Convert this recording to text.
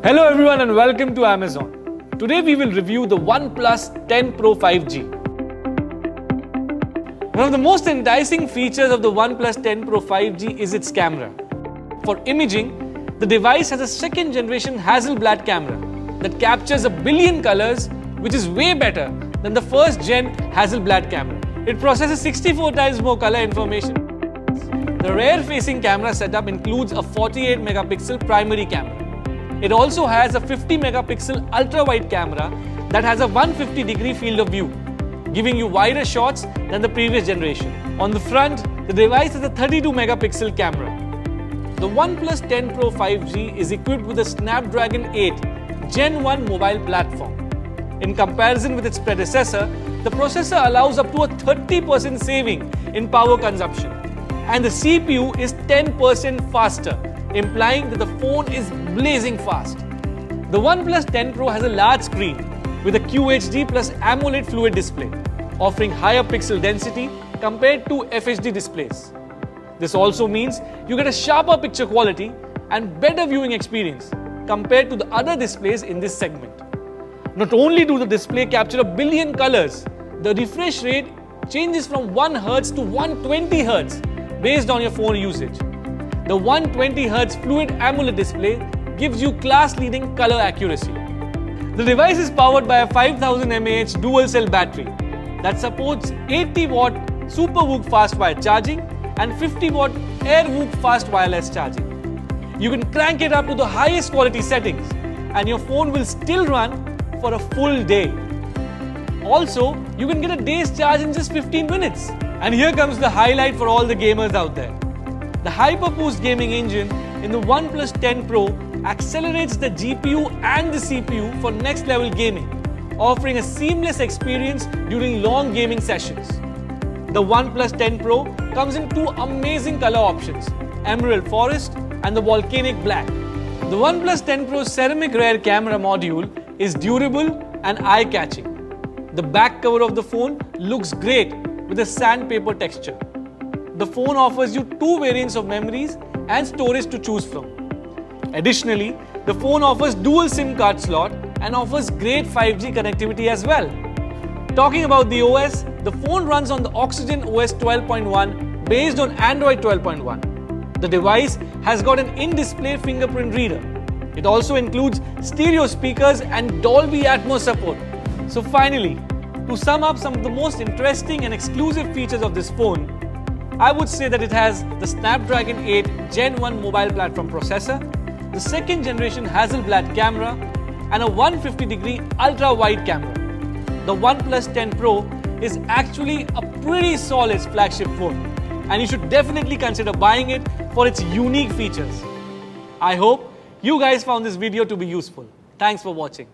Hello everyone and welcome to Amazon. Today we will review the OnePlus 10 Pro 5G. One of the most enticing features of the OnePlus 10 Pro 5G is its camera. For imaging, the device has a second generation Hasselblad camera that captures 1 billion colors, which is way better than the first gen Hasselblad camera. It processes 64 times more color information. The rear-facing camera setup includes a 48 megapixel primary camera. It also has a 50 megapixel ultra-wide camera that has a 150-degree field of view, giving you wider shots than the previous generation. On the front, the device has a 32 megapixel camera. The OnePlus 10 Pro 5G is equipped with a Snapdragon 8 Gen 1 mobile platform. In comparison with its predecessor, the processor allows up to a 30% saving in power consumption, and the CPU is 10% faster, implying that the phone is blazing fast. The OnePlus 10 Pro has a large screen with a QHD plus AMOLED fluid display, offering higher pixel density compared to FHD displays. This also means you get a sharper picture quality and better viewing experience compared to the other displays in this segment. Not only do the display capture 1 billion colors, the refresh rate changes from 1 Hz to 120 Hz based on your phone usage. The 120 Hz Fluid AMOLED display gives you class-leading color accuracy. The device is powered by a 5000 mAh dual-cell battery that supports 80 watt Super VOOC fast wire charging and 50 watt Air VOOC fast wireless charging. You can crank it up to the highest quality settings and your phone will still run for a full day. Also, you can get a day's charge in just 15 minutes. And here comes the highlight for all the gamers out there. The HyperBoost gaming engine in the OnePlus 10 Pro accelerates the GPU and the CPU for next level gaming, offering a seamless experience during long gaming sessions. The OnePlus 10 Pro comes in 2 amazing color options, Emerald Forest and the Volcanic Black. The OnePlus 10 Pro's ceramic rear camera module is durable and eye-catching. The back cover of the phone looks great with a sandpaper texture. The phone offers you 2 variants of memories and storage to choose from. Additionally, the phone offers dual SIM card slot and offers great 5G connectivity as well. Talking about the OS, the phone runs on the Oxygen OS 12.1 based on Android 12.1. The device has got an in-display fingerprint reader. It also includes stereo speakers and Dolby Atmos support. So finally, to sum up some of the most interesting and exclusive features of this phone, I would say that it has the Snapdragon 8 Gen 1 mobile platform processor, the second generation Hasselblad camera, and a 150-degree ultra-wide camera. The OnePlus 10 Pro is actually a pretty solid flagship phone, and you should definitely consider buying it for its unique features. I hope you guys found this video to be useful. Thanks for watching.